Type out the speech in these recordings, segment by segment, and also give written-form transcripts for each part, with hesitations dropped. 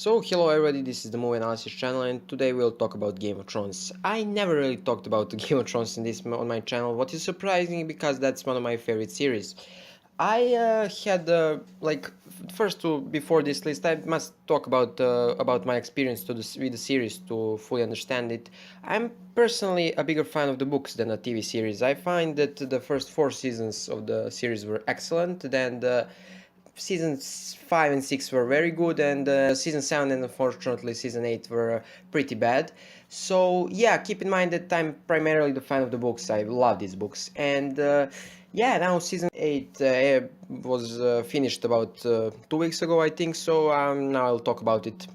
So hello everybody, this is the Movie Analysis channel and today we'll talk about Game of Thrones. I never really talked about the Game of Thrones on my channel, what is surprising because that's one of my favorite series. I had first to before this list I must talk about my experience with the series to fully understand it. I'm personally a bigger fan of the books than a TV series. I find that the first 4 seasons of the series were excellent, then the seasons 5 and 6 were very good, and season 7 and unfortunately season 8 were pretty bad. So yeah, keep in mind that I'm primarily the fan of the books. I love these books, and yeah, now season 8 was finished about 2 weeks ago, I think. So now I'll talk about it.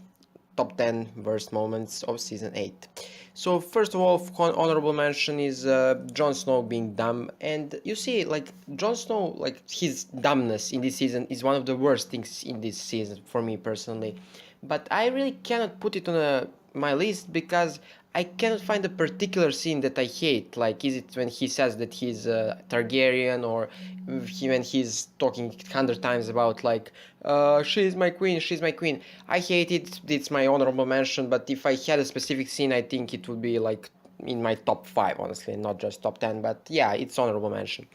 Top 10 worst moments of season 8. So first of all, honorable mention is Jon Snow being dumb, and you see, like Jon Snow, like his dumbness in this season is one of the worst things in this season for me personally. But I really cannot put it on my list because I cannot find a particular scene that I hate. Like, is it when he says that he's a Targaryen, or when he's talking 100 times about like, she's my queen, she's my queen. I hate it. It's my honorable mention. But if I had a specific scene, I think it would be like in my top 5, honestly, not just top 10. But yeah, it's honorable mention.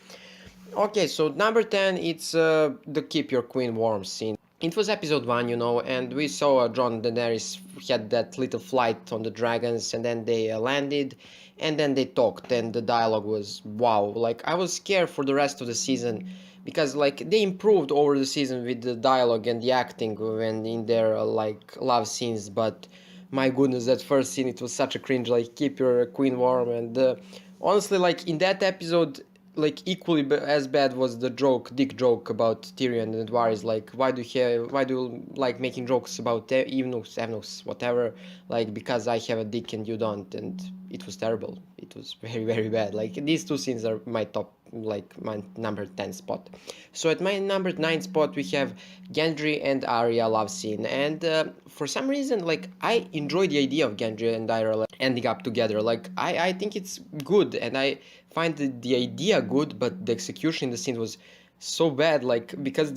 Okay, so number 10, it's the Keep Your Queen Warm scene. It was episode 1, and we saw Jon and Daenerys had that little flight on the dragons, and then they landed, and then they talked, and the dialogue was wow. Like, I was scared for the rest of the season, because like they improved over the season with the dialogue and the acting when in their like love scenes, but my goodness, that first scene, it was such a cringe, like keep your queen warm, and honestly, like in that episode, like equally as bad was the dick joke about Tyrion and Varys. Like, why do you like making jokes about Evnus, whatever? Like, because I have a dick and you don't, and it was terrible. It was very, very bad. Like, these two scenes are my top, like my number 10 spot. So at my number 9 spot we have Gendry and Arya love scene, and for some reason, like, I enjoy the idea of Gendry and Arya ending up together. Like, I think it's good, and I find the idea good, but the execution in the scene was so bad. Like, because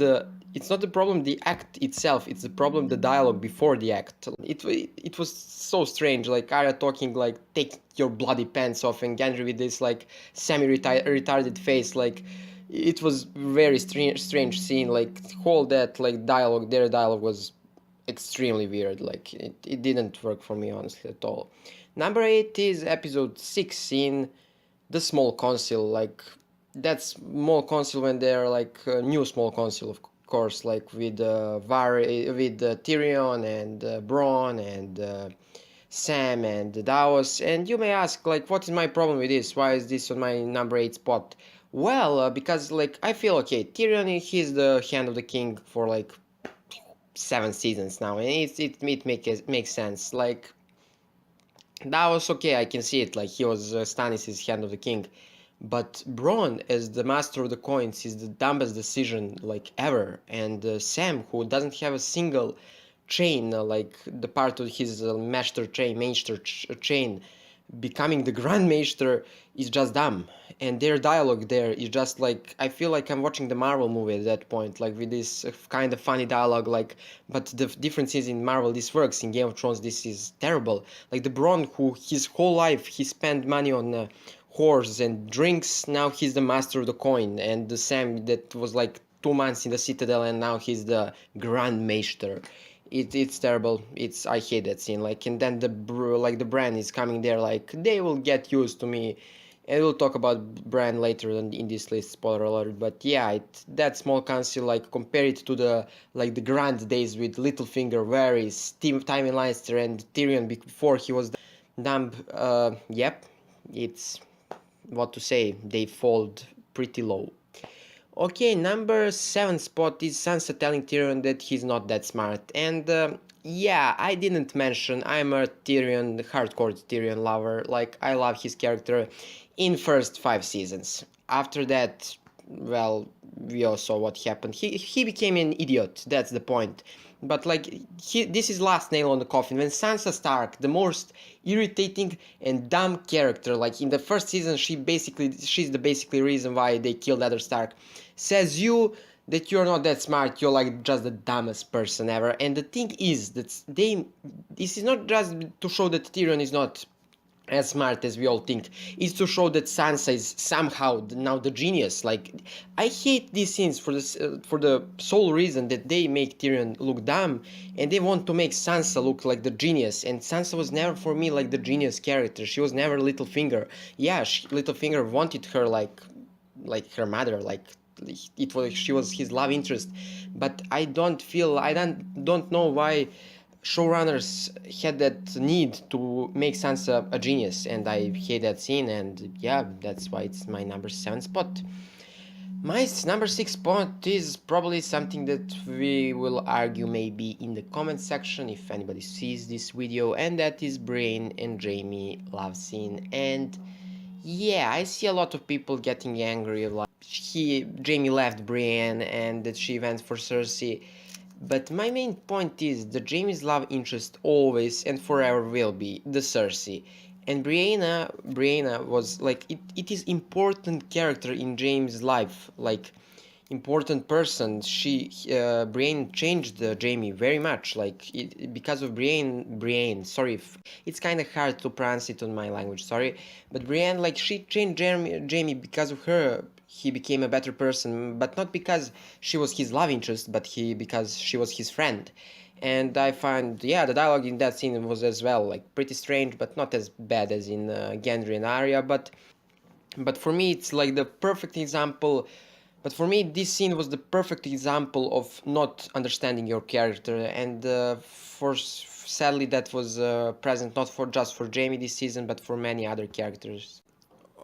it's not the problem the act itself, it's the problem the dialogue before the act. It was so strange, like Arya talking like take your bloody pants off, and Gendry with this like semi-retarded face. Like, it was very strange scene. Like, whole that like dialogue, their dialogue was extremely weird. Like, it didn't work for me, honestly, at all. Number 8 is episode 6 in the small council. Like, that small council when they're like a new small council, of course, like with Tyrion and Bronn and Sam and Davos. And you may ask, like, what is my problem with this? Why is this on my number 8 spot? Well, because like I feel okay. Tyrion, he's the hand of the king for like 7 seasons now, and it makes sense. Like, that was okay, I can see it, like he was Stannis' hand of the king. But Bronn, as the master of the coins, is the dumbest decision like ever. And Sam, who doesn't have a single chain, like the part of his Maester chain, becoming the Grand Maester is just dumb. And their dialogue there is just like, I feel like I'm watching the Marvel movie at that point, like with this kind of funny dialogue. Like, but the difference is in Marvel this works, in Game of Thrones this is terrible. Like the Bronn, who his whole life he spent money on whores and drinks, now he's the master of the coin. And the Sam that was like 2 months in the Citadel, and now he's the Grand Maester. It's terrible. I hate that scene. Like, and then the Bran is coming there. Like, they will get used to me, and we'll talk about Bran later in this list. Spoiler alert. But yeah, that small council, like, compare it to the grand days with Littlefinger, Varys, Tywin Lannister, and Tyrion before he was dumb. Yep, it's what to say. They fold pretty low. Okay, number 7 spot is Sansa telling Tyrion that he's not that smart. And yeah, I didn't mention I'm a hardcore Tyrion lover. Like, I love his character in first 5 seasons. After that, well, we all saw what happened. He became an idiot, that's the point. But like, this is last nail on the coffin. When Sansa Stark, the most irritating and dumb character, like in the first season, she's the basically reason why they killed Eddard Stark, says you that you're not that smart, you're like just the dumbest person ever. And the thing is that this is not just to show that Tyrion is not as smart as we all think. It's to show that Sansa is somehow now the genius. Like, I hate these scenes for the sole reason that they make Tyrion look dumb, and they want to make Sansa look like the genius. And Sansa was never for me like the genius character. She was never Littlefinger. Yeah, Littlefinger wanted her like her mother, like she was his love interest. But I don't know why showrunners had that need to make Sansa a genius, and I hate that scene. And yeah, that's why it's my number 7 spot. My number 6 spot is probably something that we will argue maybe in the comment section if anybody sees this video, and that is Brienne and Jaime love scene. And yeah, I see a lot of people getting angry, like Jaime left Brienne and that she went for Cersei. But my main point is that Jaime's love interest always and forever will be the Cersei. And Brianna was like it is important character in Jaime's life, like important person. Brienne changed Jaime very much, like because of Brienne. Sorry, if it's kind of hard to pronounce it on my language. Sorry, but Brienne, like she changed Jaime because of her. He became a better person, but not because she was his love interest, but because she was his friend. And I find, yeah, the dialogue in that scene was as well like pretty strange, but not as bad as in Gendry and Arya. But for me, it's like the perfect example. But for me, this scene was the perfect example of not understanding your character, and sadly that was present not for just for Jaime this season, but for many other characters.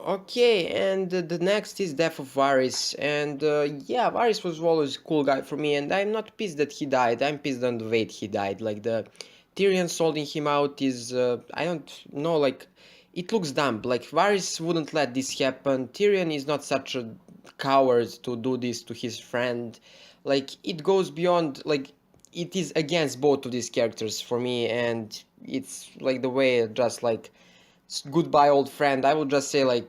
Okay, and the next is Death of Varys, and yeah, Varys was always a cool guy for me, and I'm not pissed that he died. I'm pissed on the way he died. Like the Tyrion solding him out is, I don't know, like it looks dumb. Like Varys wouldn't let this happen. Tyrion is not such a coward to do this to his friend. Like it goes beyond, like it is against both of these characters for me, and it's like the way just like goodbye old friend. I would just say like,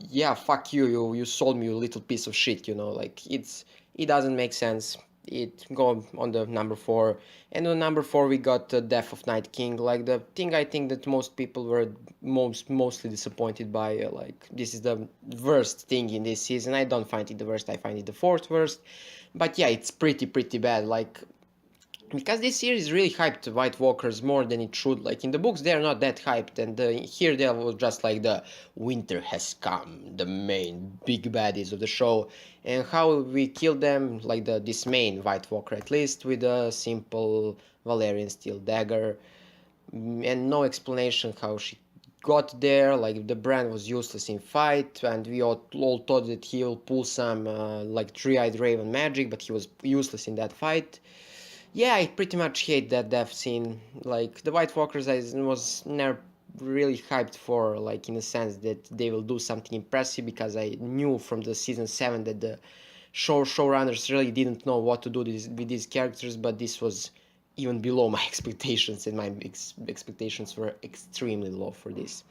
yeah, fuck you sold me, you little piece of shit, like it doesn't make sense. It go on the number 4. And on number 4 we got the Death of Night King, like the thing I think that most people were mostly disappointed by. Like this is the worst thing in this season. I don't find it the worst, I find it the fourth worst. But yeah, it's pretty bad. Like because this series really hyped White Walkers more than it should. Like in the books, they're not that hyped, and here they was just like the winter has come, the main big baddies of the show, and how we killed them, like this main White Walker at least, with a simple Valerian steel dagger, and no explanation how she got there. Like the brand was useless in fight, and we all thought that he will pull some like three-eyed raven magic, but he was useless in that fight. Yeah, I pretty much hate that death scene. Like the White Walkers, I was never really hyped for, like in a sense that they will do something impressive, because I knew from the season 7 that the showrunners really didn't know what to do with these characters. But this was even below my expectations, and my expectations were extremely low for this.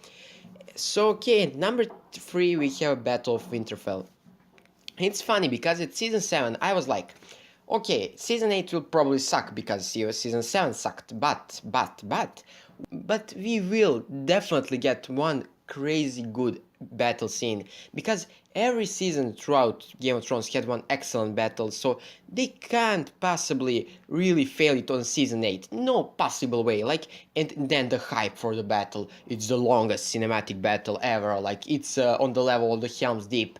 So okay, number 3 we have Battle of Winterfell. It's funny because at season 7 I was like, okay, season 8 will probably suck because season 7 sucked, but we will definitely get one crazy good battle scene, because every season throughout Game of Thrones had one excellent battle, so they can't possibly really fail it on season 8. No possible way. Like, and then the hype for the battle. It's the longest cinematic battle ever. Like, it's on the level of the Helm's Deep.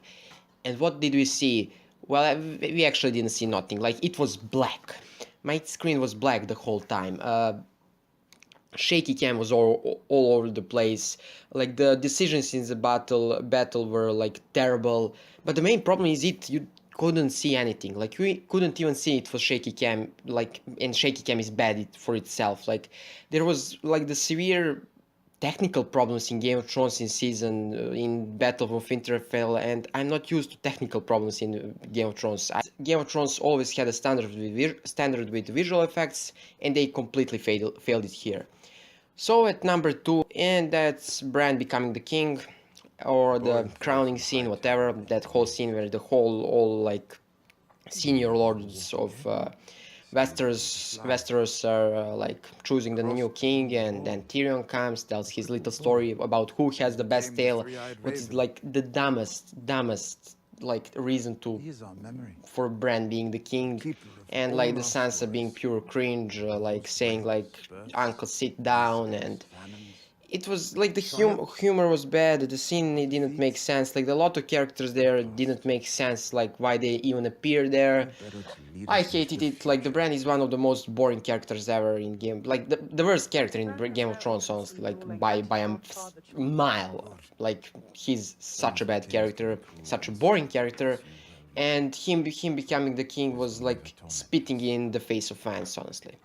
And what did we see? Well, we actually didn't see nothing. Like, it was black. My screen was black the whole time. Shaky cam was all over the place. Like, the decisions in the battle were like terrible. But the main problem is you couldn't see anything. Like, we couldn't even see it for shaky cam. Like, and shaky cam is bad for itself. Like, there was like the severe technical problems in Game of Thrones in Battle of Winterfell, and I'm not used to technical problems in Game of Thrones. Game of Thrones always had a standard with visual effects, and they completely failed it here. So at number 2, and that's Bran becoming the king, or the crowning scene, whatever, that whole scene where the whole all like senior lords of Westeros are like choosing the new king, and then Tyrion comes, tells his little story about who has the best tale, what is like the dumbest like reason to for Bran being the king, and like the Sansa being pure cringe, like saying like Uncle sit down, and it was like the humor was bad, the scene it didn't make sense, like a lot of characters there didn't make sense, like why they even appear there. I hated it. Like the Bran is one of the most boring characters ever in game. Like the worst character in Game of Thrones, honestly, like by a mile. Like he's such a bad character, such a boring character, and him becoming the king was like spitting in the face of fans, honestly.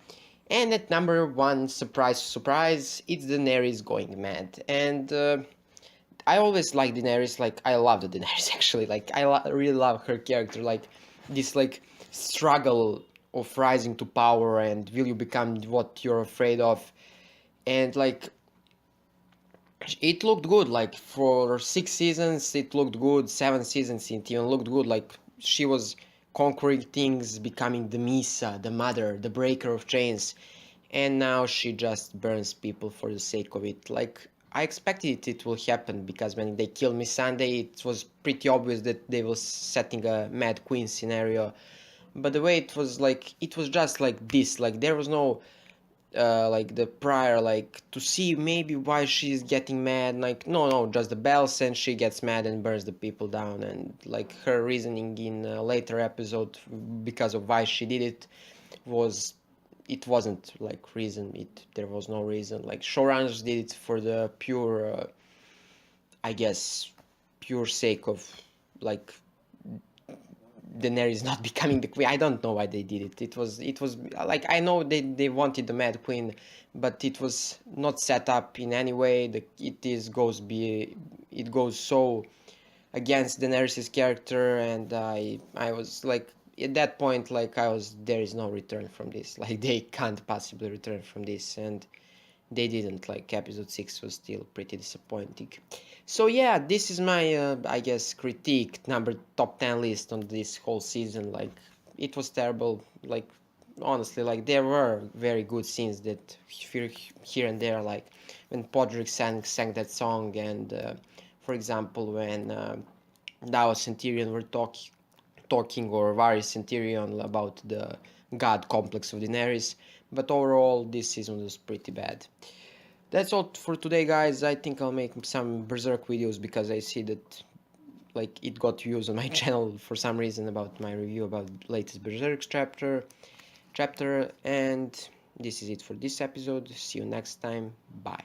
And at number one, surprise, surprise, it's Daenerys going mad. And I always like Daenerys. Like I love the Daenerys actually. Like I really love her character. Like this like struggle of rising to power and will you become what you're afraid of. And like it looked good. Like for 6 seasons, it looked good. 7 seasons, it even looked good. Like she was conquering things, becoming the Misa, the mother, the breaker of chains, and now she just burns people for the sake of it. Like I expected it will happen because when they killed Missandei, it was pretty obvious that they were setting a Mad Queen scenario. But the way it was like, it was just like this. Like there was no like the prior, like to see maybe why she's getting mad. Like no, just the bells, and she gets mad and burns the people down. And like her reasoning in a later episode because of why she did it was, it wasn't like reason, it there was no reason. Like showrunners did it for the pure I guess pure sake of like Daenerys not becoming the queen. I don't know why they did it. It was like, I know they wanted the Mad Queen, but it was not set up in any way. It goes so against Daenerys' character, and I was like at that point, like I was, there is no return from this. Like they can't possibly return from this, and they didn't. Like episode 6 was still pretty disappointing. So yeah, this is my I guess critique number top 10 list on this whole season. Like it was terrible. Like honestly, like there were very good scenes that here and there, like when Podrick sang that song, and for example when Davos and Tyrion were talking, or Varys and Tyrion, about the god complex of Daenerys. But overall, this season was pretty bad. That's all for today, guys. I think I'll make some Berserk videos because I see that like it got views on my channel for some reason about my review about latest Berserk chapter. And this is it for this episode. See you next time. Bye.